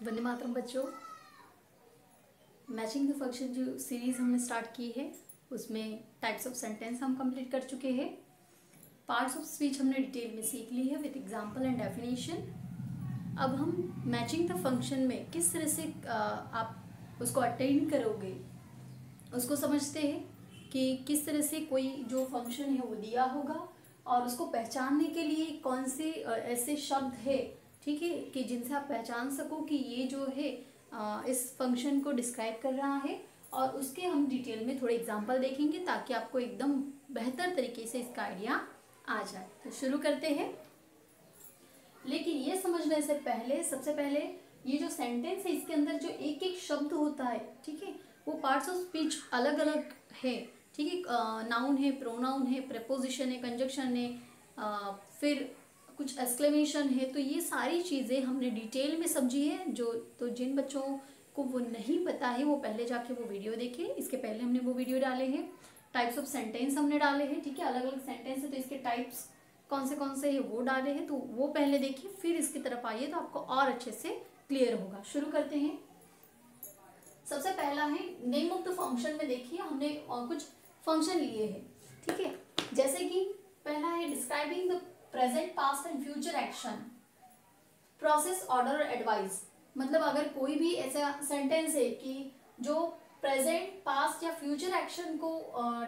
वंदे मातरम बच्चों। Matching the function जो series हमने स्टार्ट की है उसमें टाइप्स ऑफ सेंटेंस हम कंप्लीट कर चुके हैं। पार्ट्स ऑफ स्पीच हमने डिटेल में सीख ली है विद एग्जांपल एंड डेफिनेशन। अब हम मैचिंग द फंक्शन में किस तरह से आप उसको अटेंड करोगे उसको समझते हैं कि किस तरह से कोई जो फंक्शन है वो दिया होगा और उसको पहचानने के लिए कौन से ऐसे शब्द है, ठीक है, कि जिनसे आप पहचान सको कि ये जो है इस फंक्शन को डिस्क्राइब कर रहा है। और उसके हम डिटेल में थोड़े एग्जांपल देखेंगे ताकि आपको एकदम बेहतर तरीके से इसका आइडिया आ जाए। तो शुरू करते हैं। लेकिन ये समझने से पहले सबसे पहले ये जो सेंटेंस है इसके अंदर जो एक एक शब्द होता है, ठीक है, वो पार्ट्स ऑफ स्पीच अलग अलग है, ठीक है। नाउन है, प्रोनाउन है, प्रेपोजिशन है, कंजक्शन है, फिर कुछ एक्सक्लेमेशन है। तो ये सारी चीज़ें हमने डिटेल में समझी है। तो जिन बच्चों को वो नहीं पता है वो पहले जाके वो वीडियो देखें। इसके पहले हमने वो वीडियो डाले हैं। टाइप्स ऑफ सेंटेंस हमने डाले हैं, ठीक है, अलग अलग सेंटेंस है तो इसके टाइप्स कौन से है वो डाले हैं, तो वो पहले देखिए फिर इसकी तरफ आइए तो आपको और अच्छे से क्लियर होगा। शुरू करते हैं। सबसे पहला है नेम ऑफ द फंक्शन में देखिए हमने कुछ फंक्शन लिए हैं, ठीक है। जैसे कि पहला है describing the present past and future action, process, order, advice. मतलब अगर कोई भी ऐसा सेंटेंस है कि जो प्रेजेंट, पास्ट या फ्यूचर एक्शन को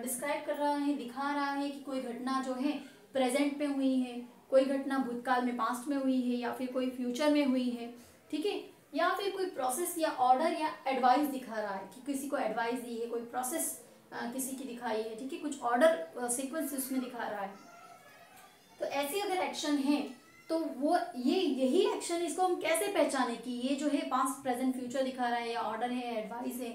डिस्क्राइब कर रहा है, दिखा रहा है कि कोई घटना जो है प्रेजेंट में हुई है, कोई घटना भूतकाल में पास्ट में हुई है या फिर कोई फ्यूचर में हुई है, ठीक है, या फिर कोई प्रोसेस या ऑर्डर या एडवाइस दिखा रहा है कि किसी को एडवाइस दी है, कोई प्रोसेस किसी की दिखाई है, ठीक है, कुछ ऑर्डर सीक्वेंस उसमें दिखा रहा है। तो ऐसी अगर एक्शन है तो वो यही एक्शन, इसको हम कैसे पहचाने कि ये जो है पास्ट, प्रेजेंट, फ्यूचर दिखा रहा है या ऑर्डर है, एडवाइस है।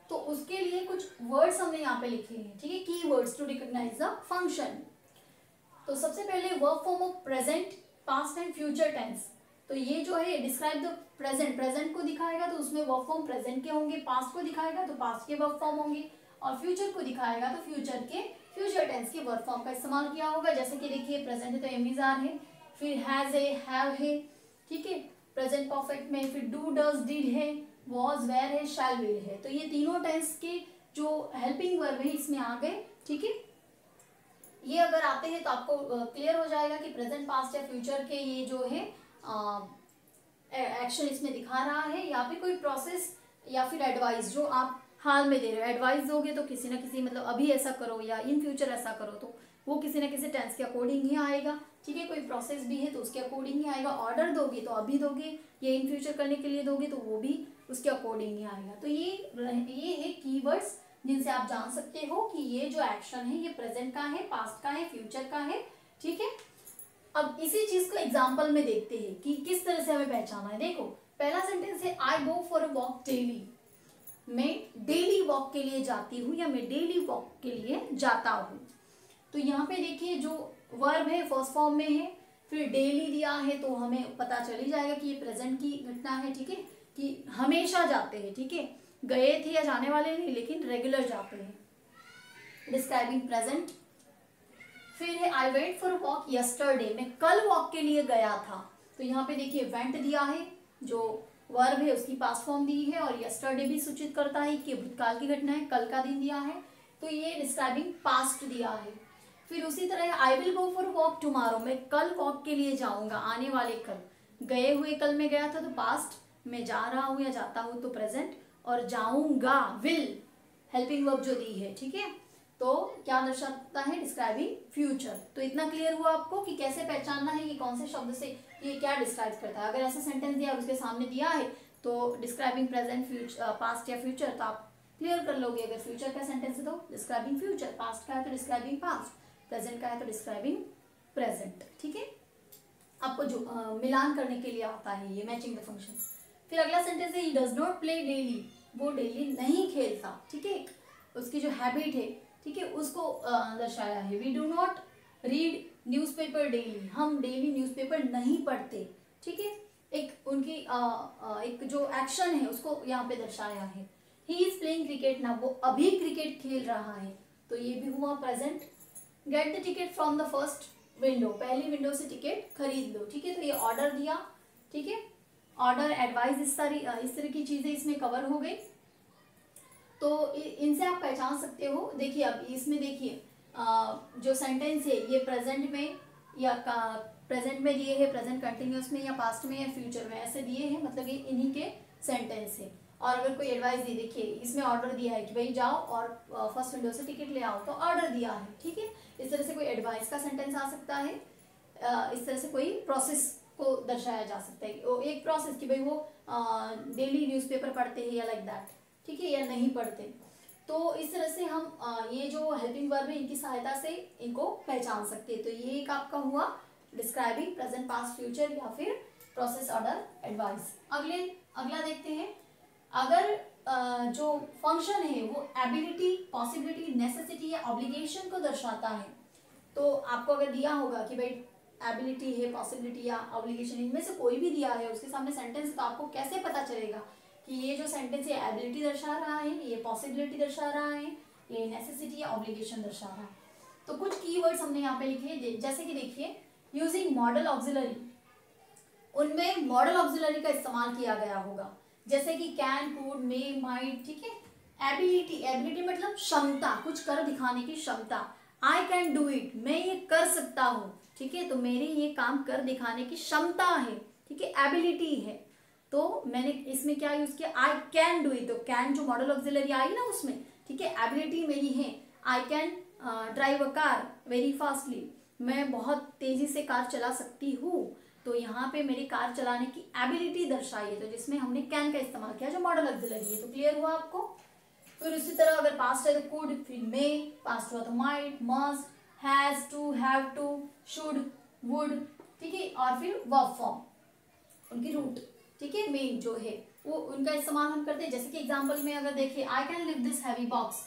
तो उसके लिए कुछ वर्ड्स हमने यहाँ पे लिखे हैं, ठीक है, key words to recognise the function. तो सबसे पहले verb form of present, past and future tense. तो ये जो है डिस्क्राइब द प्रेजेंट को दिखाएगा तो उसमें वर्ब फॉर्म प्रेजेंट के होंगे, पास्ट को दिखाएगा तो पास्ट के वर्ब फॉर्म होंगे और फ्यूचर को दिखाएगा तो फ्यूचर के फ्यूचर टेंस के वर्ब फॉर्म का इस्तेमाल किया होगा। जैसे कि देखिए प्रेजेंट है तो एम इज आर है, फिर हैज है, हैव है, ठीक है, प्रेजेंट परफेक्ट में फिर डू, डज, डिड है, वॉज, वेयर है, शैल, विल है। तो ये तीनों टेंस के जो हेल्पिंग वर्ब है इसमें आ गए, ठीक है। ये अगर आते हैं तो आपको क्लियर हो जाएगा कि प्रेजेंट, पास्ट या फ्यूचर के ये जो है एक्शन इसमें दिखा रहा है या फिर कोई प्रोसेस या फिर एडवाइस जो आप हाल में दे रहे हो। एडवाइस दोगे तो किसी ना किसी मतलब अभी ऐसा करो या इन फ्यूचर ऐसा करो तो वो किसी ना किसी टेंस के अकॉर्डिंग ही आएगा, ठीक है। कोई प्रोसेस भी है तो उसके अकॉर्डिंग ही आएगा। ऑर्डर दोगे तो अभी दोगे, या इन फ्यूचर करने के लिए दोगे तो वो भी उसके अकॉर्डिंग ही आएगा। तो ये है कीवर्ड्स जिनसे आप जान सकते हो कि ये जो एक्शन है ये प्रेजेंट का है, पास्ट का है, फ्यूचर का है, ठीक है। अब इसी चीज को एग्जाम्पल में देखते हैं कि किस तरह से हमें पहचाना है। देखो पहला सेंटेंस है I go for a walk daily. मैं डेली वॉक के लिए जाती हूँ या मैं डेली वॉक के लिए जाता हूँ। तो यहाँ पे देखिए जो वर्ब है फर्स्ट फॉर्म में है, फिर डेली दिया है तो हमें पता चल ही जाएगा कि ये प्रेजेंट की घटना है, ठीक है, कि हमेशा जाते हैं, ठीक है, गए थे या जाने वाले नहीं लेकिन रेगुलर जाते हैं, डिस्क्राइबिंग प्रेजेंट। फिर है I went for walk yesterday, मैं कल वॉक के लिए गया था। तो यहाँ पे देखिए वेंट दिया है, जो वर्ब है उसकी पास्ट फॉर्म दी है और यस्टरडे भी सूचित करता है कि भूतकाल की घटना है, कल का दिन दिया है तो ये डिस्क्राइबिंग पास्ट दिया है। फिर उसी तरह I will go for walk tomorrow, मैं कल वॉक के लिए जाऊंगा, आने वाले कल, गए हुए कल में गया था तो पास्ट, मैं जा रहा हूँ या जाता हूँ तो प्रेजेंट, और जाऊंगा विल हेल्पिंग वर्ब जो दी है, ठीक है, तो क्या दर्शाता है, डिस्क्राइबिंग फ्यूचर। तो इतना क्लियर हुआ आपको कि कैसे पहचानना है कि कौन से शब्द से ये क्या डिस्क्राइब करता है। अगर ऐसा सेंटेंस दिया और उसके सामने दिया है तो डिस्क्राइबिंग प्रेजेंट, फ्यूचर, पास्ट या फ्यूचर, तो आप क्लियर कर लोगे। अगर फ्यूचर का सेंटेंस है तो डिस्क्राइबिंग फ्यूचर, पास्ट का है तो डिस्क्राइबिंग पास्ट, प्रेजेंट का है तो डिस्क्राइबिंग प्रेजेंट, ठीक है। आपको जो मिलान करने के लिए आता है ये मैचिंग द फंक्शन। फिर अगला सेंटेंस है he does not play daily, वो डेली नहीं खेलता, ठीक है, उसकी जो हैबिट है, ठीक है, उसको दर्शाया है। We do not read newspaper daily, हम डेली न्यूज़पेपर नहीं पढ़ते, ठीक है। एक उनकी एक जो एक्शन है उसको यहाँ पे दर्शाया है। ही इज प्लेइंग क्रिकेट ना, वो अभी क्रिकेट खेल रहा है, तो ये भी हुआ present. Get the ticket from the first window, पहली विंडो से टिकट खरीद लो, ठीक है, तो ये ऑर्डर दिया, ठीक है। ऑर्डर, एडवाइस, इस तरह की चीजें इसमें कवर हो गई। तो इनसे आप पहचान सकते हो। देखिए अब इसमें देखिए जो सेंटेंस है ये प्रेजेंट में या प्रेजेंट में दिए है, प्रेजेंट कंटिन्यूअस में या पास्ट में या फ्यूचर में ऐसे दिए हैं, मतलब ये इन्हीं के सेंटेंस है। और अगर कोई एडवाइस दी, देखिए इसमें ऑर्डर दिया है कि भाई जाओ और फर्स्ट विंडो से टिकट ले आओ, तो ऑर्डर दिया है, ठीक है। इस तरह से कोई एडवाइस का सेंटेंस आ सकता है। इस तरह से कोई प्रोसेस को दर्शाया जा सकता है, एक प्रोसेस कि भाई वो डेली न्यूज़पेपर पढ़ते हैं या लाइक दैट, ठीक है, या नहीं पढ़ते। तो इस तरह से हम ये जो हेल्पिंग वर्ब है इनकी सहायता से इनको पहचान सकते हैं। तो ये एक आपका हुआ डिस्क्राइबिंग प्रेजेंट, पास्ट, फ्यूचर या फिर प्रोसेस, ऑर्डर, एडवाइस। अगला देखते हैं। अगर जो फंक्शन है वो एबिलिटी, पॉसिबिलिटी, नेसेसिटी या ऑब्लिगेशन को दर्शाता है, तो आपको अगर दिया होगा कि भाई एबिलिटी है, पॉसिबिलिटी या ऑब्लिगेशन, इनमें से कोई भी दिया है उसके सामने सेंटेंस, तो आपको कैसे पता चलेगा कि ये जो सेंटेंस है एबिलिटी दर्शा रहा है, ये पॉसिबिलिटी दर्शा रहा है, ये नेसेसिटी या ऑब्लिगेशन दर्शा रहा है। तो कुछ कीवर्ड्स हमने यहाँ पे लिखे, जैसे कि देखिए यूजिंग मॉडल ऑक्सिलरी, उनमें मॉडल ऑक्सिलरी का इस्तेमाल किया गया होगा, जैसे कि कैन, कुड, मे, माइट, ठीक है। एबिलिटी मतलब क्षमता, कुछ कर दिखाने की क्षमता। आई कैन डू इट, मैं ये कर सकता हूँ, ठीक है, तो मेरी ये काम कर दिखाने की क्षमता है, ठीक है, एबिलिटी है। तो मैंने इसमें क्या यूज किया, आई कैन डू इट, तो कैन जो मॉडल ऑक्सिलरी आई ना उसमें, ठीक है, एबिलिटी मेरी है। I can drive a car very fastly, मैं बहुत तेजी से कार चला सकती हूँ, तो यहाँ पे मेरी कार चलाने की एबिलिटी दर्शाई है, तो जिसमें हमने कैन का इस्तेमाल किया जो मॉडल ऑक्सिलरी है। तो क्लियर हुआ आपको। फिर उसी तरह अगर पास्ट है तो कुड, फिर मे, पास्ट हुआ तो might, must, has to, have to, should, would, ठीक है, और फिर वर्ब फॉर्म उनकी रूट, ठीक है, मेन जो है वो उनका इस्तेमाल हम करते हैं। जैसे कि एग्जांपल में अगर देखिए, I can lift this heavy box,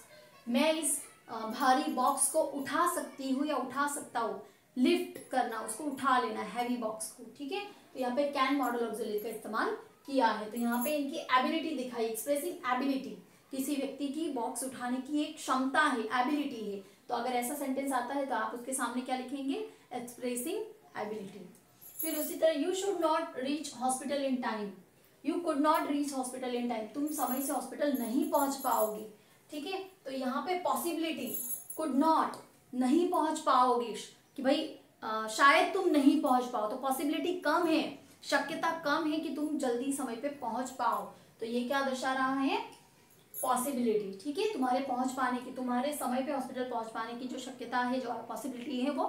मैं इस भारी बॉक्स को उठा सकती हूँ या उठा सकता हूँ। लिफ्ट करना, उसको उठा लेना, हैवी बॉक्स को, ठीक है। तो यहाँ पे कैन मॉडल ऑक्सिलरी का इस्तेमाल किया है। तो यहाँ पे इनकी एबिलिटी दिखाई, एक्सप्रेसिंग एबिलिटी, किसी व्यक्ति की बॉक्स उठाने की एक क्षमता है, एबिलिटी है। तो अगर ऐसा सेंटेंस आता है तो आप उसके सामने क्या लिखेंगे, एक्सप्रेसिंग एबिलिटी। फिर उसी तरह you should not reach hospital in time, you could not reach hospital in time, तुम समय से हॉस्पिटल नहीं पहुंच पाओगे, ठीक है। तो यहाँ पे पॉसिबिलिटी, कुड नॉट, नहीं पहुंच पाओगे, कि भाई शायद तुम नहीं पहुंच पाओ, तो पॉसिबिलिटी कम है, शक्यता कम है कि तुम जल्दी समय पे पहुंच पाओ। तो ये क्या दर्शा रहा है, पॉसिबिलिटी, ठीक है, तुम्हारे पहुंच पाने की, तुम्हारे समय पे हॉस्पिटल पहुंच पाने की जो शक्यता है, जो पॉसिबिलिटी है वो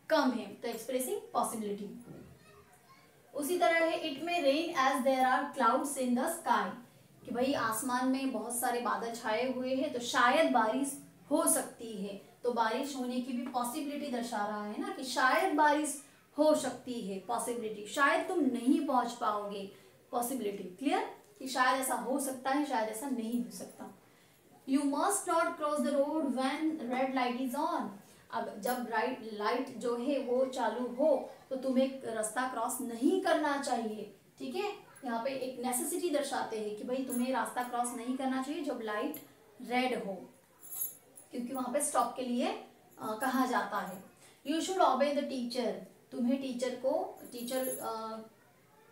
कम है, तो एक्सप्रेसिंग पॉसिबिलिटी। उसी तरह है it may rain as there are clouds in the sky, कि भाई आसमान में बहुत सारे बादल छाए हुए हैं तो शायद बारिश हो सकती है। तो बारिश होने की भी पॉसिबिलिटी दर्शा रहा है ना, कि शायद बारिश हो सकती है, पॉसिबिलिटी। शायद तुम नहीं पहुंच पाओगे, पॉसिबिलिटी। क्लियर, कि शायद ऐसा हो सकता है, शायद ऐसा नहीं हो सकता। You must not cross the road when red light is on, अब जब राइट लाइट जो है वो चालू हो तो तुम्हें रास्ता क्रॉस नहीं करना चाहिए, ठीक है। यहाँ पे एक नेसेसिटी दर्शाते हैं कि भाई तुम्हें रास्ता क्रॉस नहीं करना चाहिए जब लाइट रेड हो, क्योंकि वहां पे स्टॉप के लिए कहा जाता है। You should obey the teacher, तुम्हें टीचर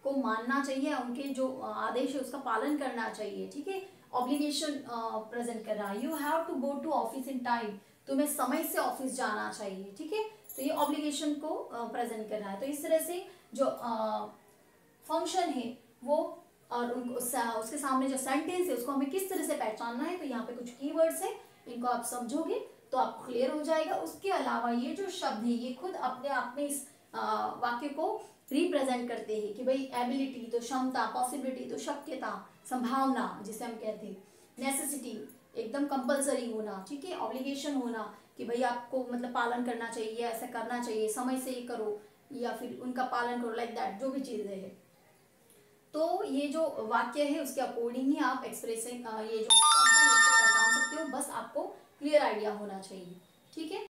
को मानना चाहिए, उनके जो आदेश है उसका पालन करना चाहिए, ठीक है। ऑब्लिगेशन प्रेजेंट कर रहा है, you have to go to office in time, तुम्हें समय से ऑफिस जाना चाहिए, ठीक है। तो ये ऑब्लिगेशन को प्रेजेंट कर रहा है। तो इस तरह से जो फंक्शन है वो और उनको उसके सामने जो सेंटेंस है उसको हमें किस तरह से पहचानना है, तो यहाँ पे कुछ कीवर्ड्स है, इनको आप समझोगे तो आपको क्लियर हो जाएगा। उसके अलावा ये जो शब्द है ये खुद अपने आप में इस वाक्य को रिप्रेजेंट करते हैं कि भाई एबिलिटी तो क्षमता, पॉसिबिलिटी तो शक्यता, संभावना जिसे हम कहते हैं, नेसेसिटी एकदम कंपलसरी होना, ठीक है, ऑब्लिगेशन होना कि भाई आपको मतलब पालन करना चाहिए, ऐसा करना चाहिए, समय से ही करो या फिर उनका पालन करो, लाइक दैट, जो भी चीजें है। तो ये जो वाक्य है उसके अकॉर्डिंग ही आप एक्सप्रेसिंग ये जो पहचान सकते हो, बस आपको क्लियर आइडिया होना चाहिए, ठीक है।